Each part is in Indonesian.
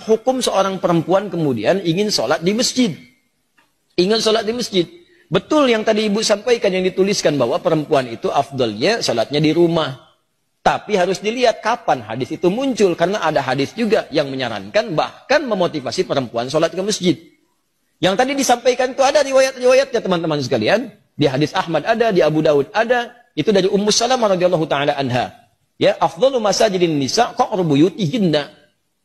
hukum seorang perempuan kemudian ingin sholat di masjid. Ingin sholat di masjid. Betul yang tadi ibu sampaikan, yang dituliskan bahwa perempuan itu afdalnya sholatnya di rumah. Tapi harus dilihat kapan hadis itu muncul. Karena ada hadis juga yang menyarankan, bahkan memotivasi perempuan sholat ke masjid. Yang tadi disampaikan itu ada riwayat-riwayatnya teman-teman sekalian. Di hadis Ahmad ada, di Abu Daud ada. Itu dari Ummu Salamah radhiyallahu taala anha. Ya, afdalu masajidin nisa qa'ru buyutihinna.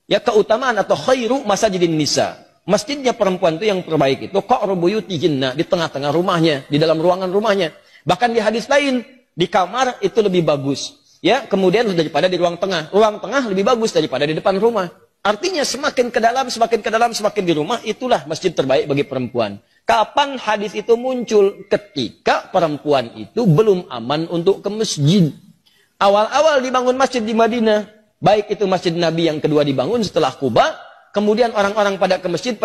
Ya, keutamaan atau khairu masajidin nisa. Masjidnya perempuan itu yang terbaik itu qa'ru buyutihinna, di tengah-tengah rumahnya, di dalam ruangan rumahnya. Bahkan di hadis lain, di kamar itu lebih bagus. Ya, kemudian daripada di ruang tengah. Ruang tengah lebih bagus daripada di depan rumah. Artinya semakin ke dalam, semakin ke dalam, semakin di rumah, itulah masjid terbaik bagi perempuan. Kapan hadis itu muncul? Ketika perempuan itu belum aman untuk ke masjid. Awal-awal dibangun masjid di Madinah, baik itu masjid Nabi yang kedua dibangun setelah Quba, kemudian orang-orang pada ke masjid,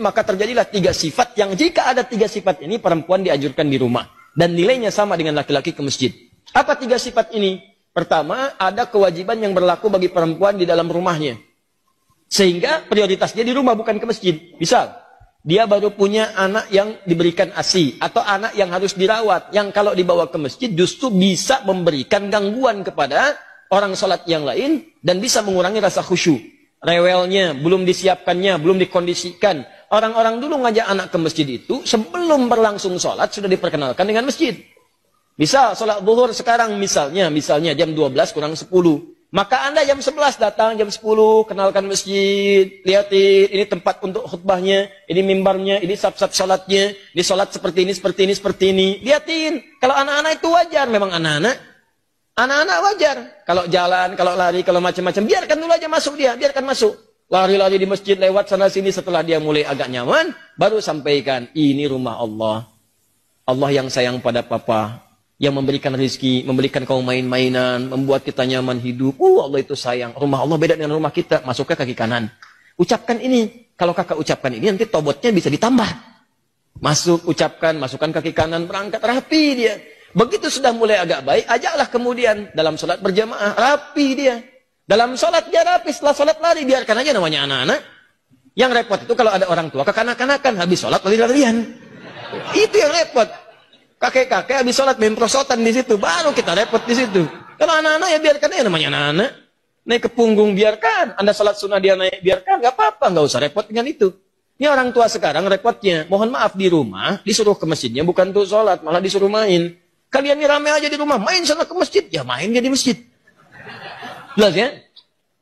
maka terjadilah 3 sifat yang jika ada 3 sifat ini, perempuan dianjurkan di rumah. Dan nilainya sama dengan laki-laki ke masjid. Apa 3 sifat ini? Pertama, ada kewajiban yang berlaku bagi perempuan di dalam rumahnya. Sehingga prioritasnya di rumah, bukan ke masjid. Misal, dia baru punya anak yang diberikan ASI, atau anak yang harus dirawat, yang kalau dibawa ke masjid justru bisa memberikan gangguan kepada orang sholat yang lain, dan bisa mengurangi rasa khusyuk. Rewelnya, belum disiapkannya, belum dikondisikan. Orang-orang dulu ngajak anak ke masjid itu, sebelum berlangsung sholat, sudah diperkenalkan dengan masjid. Misal, sholat zuhur sekarang misalnya jam 12 kurang 10. Maka Anda jam 11 datang, jam 10, kenalkan masjid, lihatin, ini tempat untuk khutbahnya, ini mimbarnya, ini sab-sab sholatnya, ini sholat seperti ini, seperti ini, seperti ini. Lihatin, kalau anak-anak itu wajar, memang anak-anak wajar. Kalau jalan, kalau lari, kalau macam-macam, biarkan dulu aja masuk dia, biarkan masuk. Lari-lari di masjid, lewat sana-sini, setelah dia mulai agak nyaman, baru sampaikan, ini rumah Allah. Allah yang sayang pada papa. Yang memberikan rezeki, memberikan kaum main-mainan, membuat kita nyaman hidup. Allah itu sayang. Rumah Allah beda dengan rumah kita. Masuk ke kaki kanan. Ucapkan ini. Kalau kakak ucapkan ini, nanti tobotnya bisa ditambah. Masuk, ucapkan, masukkan kaki kanan, berangkat, rapi dia. Begitu sudah mulai agak baik, ajaklah kemudian dalam sholat berjamaah, rapi dia. Dalam sholat dia rapi, setelah sholat lari, biarkan aja namanya anak-anak. Yang repot itu kalau ada orang tua kekanak-kanakan, habis sholat lari-larian. Itu yang repot. Kakek-kakek habis sholat main prosotan di situ, baru kita repot di situ. Kalau anak-anak ya biarkan aja namanya anak-anak. Naik ke punggung biarkan, Anda sholat sunnah dia naik biarkan, nggak apa-apa, nggak usah repot dengan itu. Ini orang tua sekarang repotnya, mohon maaf di rumah disuruh ke masjidnya bukan untuk sholat, malah disuruh main. Kalian ini rame aja di rumah, main sana ke masjid, ya main dia di masjid. Jelas ya?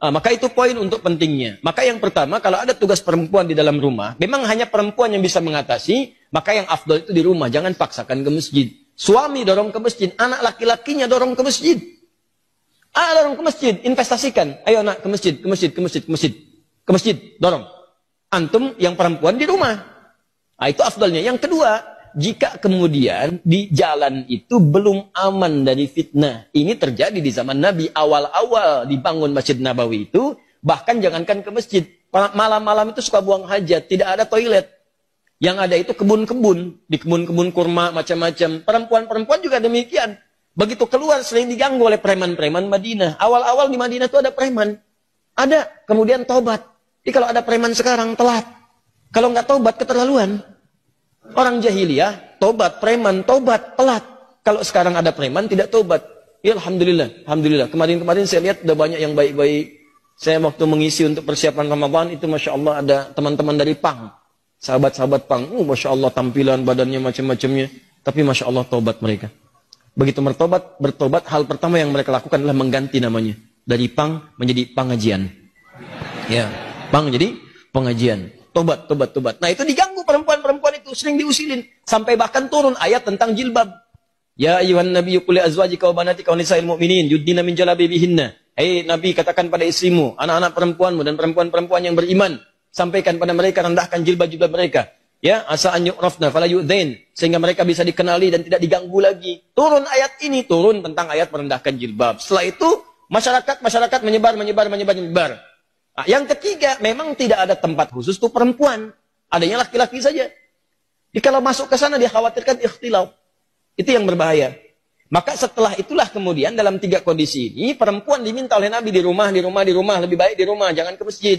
Maka itu poin untuk pentingnya. Maka yang pertama, kalau ada tugas perempuan di dalam rumah, memang hanya perempuan yang bisa mengatasi, maka yang afdal itu di rumah, jangan paksakan ke masjid. Suami dorong ke masjid, anak laki-lakinya dorong ke masjid. Dorong ke masjid, investasikan. Ayo anak ke masjid, ke masjid, ke masjid, ke masjid. Ke masjid, dorong. Antum yang perempuan di rumah. Itu afdalnya. Yang kedua, jika kemudian di jalan itu belum aman dari fitnah. Ini terjadi di zaman Nabi. Awal-awal dibangun Masjid Nabawi itu, bahkan jangankan ke masjid. Malam-malam itu suka buang hajat, tidak ada toilet. Yang ada itu kebun-kebun. Di kebun-kebun kurma, macam-macam. Perempuan-perempuan juga demikian. Begitu keluar sering diganggu oleh preman-preman Madinah. Awal-awal di Madinah itu ada preman. Ada, kemudian tobat. Jadi kalau ada preman sekarang, telat. Kalau nggak tobat, keterlaluan. Orang jahiliyah, tobat, preman, tobat, telat. Kalau sekarang ada preman, tidak tobat. Ya Alhamdulillah, Alhamdulillah. Kemarin-kemarin saya lihat ada banyak yang baik-baik. Saya waktu mengisi untuk persiapan Ramadan, itu Masya Allah ada teman-teman dari Pang. Sahabat-sahabat Pang. Masya Allah tampilan, badannya macam-macamnya. Tapi Masya Allah tobat mereka. Begitu bertobat, hal pertama yang mereka lakukan adalah mengganti namanya. Dari Pang menjadi Pangajian. Ya, Pang jadi Pengajian. Tobat. Nah itu diganggu perempuan-perempuan itu, sering diusilin. Sampai bahkan turun ayat tentang jilbab. Ya ayuhan nabiyyu qul li azwajika wa banatika wa nisa'il mu'minin yudnina min jalabibihinna. Hei Nabi, katakan pada istrimu, anak-anak perempuanmu dan perempuan-perempuan yang beriman, sampaikan pada mereka, rendahkan jilbab-jilbab mereka. Ya, asa an yu'rafna fala yu'dzain, sehingga mereka bisa dikenali dan tidak diganggu lagi. Turun ayat ini, turun tentang ayat merendahkan jilbab. Setelah itu masyarakat menyebar. Yang ketiga, memang tidak ada tempat khusus untuk perempuan. Adanya laki-laki saja. Jadi kalau masuk ke sana dia khawatirkan ikhtilaf. Itu yang berbahaya. Maka setelah itulah kemudian dalam 3 kondisi ini perempuan diminta oleh Nabi di rumah, lebih baik di rumah, jangan ke masjid.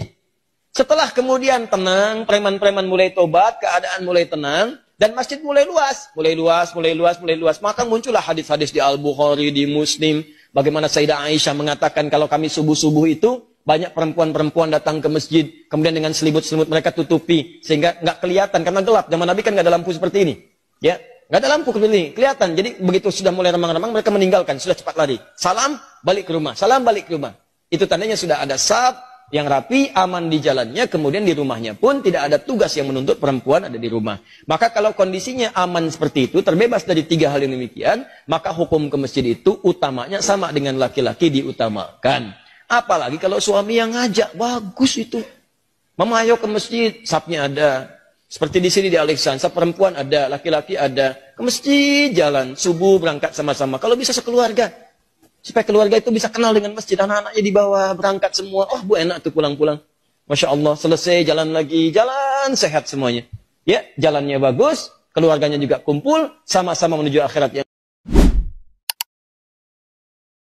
Setelah kemudian tenang, preman-preman mulai tobat, keadaan mulai tenang, dan masjid mulai luas. Maka muncullah hadis-hadis di Al-Bukhari, di Muslim, bagaimana Sayyidah Aisyah mengatakan kalau kami subuh-subuh itu, banyak perempuan-perempuan datang ke masjid, kemudian dengan selimut-selimut mereka tutupi, sehingga nggak kelihatan, karena gelap. Zaman Nabi kan nggak ada lampu seperti ini. Ya, nggak ada lampu seperti ini, kelihatan. Jadi begitu sudah mulai remang-remang, mereka meninggalkan, sudah cepat lari. Salam, balik ke rumah. Salam, balik ke rumah. Itu tandanya sudah ada saf yang rapi, aman di jalannya, kemudian di rumahnya pun tidak ada tugas yang menuntut perempuan ada di rumah. Maka kalau kondisinya aman seperti itu, terbebas dari 3 hal yang demikian, maka hukum ke masjid itu utamanya sama dengan laki-laki diutamakan. Apalagi kalau suami yang ngajak, bagus itu. Mama ayo ke masjid, safnya ada. Seperti di sini di Alexandra, perempuan ada, laki-laki ada. Ke masjid jalan, subuh berangkat sama-sama. Kalau bisa sekeluarga. Supaya keluarga itu bisa kenal dengan masjid. Anak-anaknya dibawa, berangkat semua. Oh, Bu, enak tuh pulang-pulang. Masya Allah, selesai, jalan lagi. Jalan, sehat semuanya. Ya, jalannya bagus. Keluarganya juga kumpul. Sama-sama menuju akhirat yang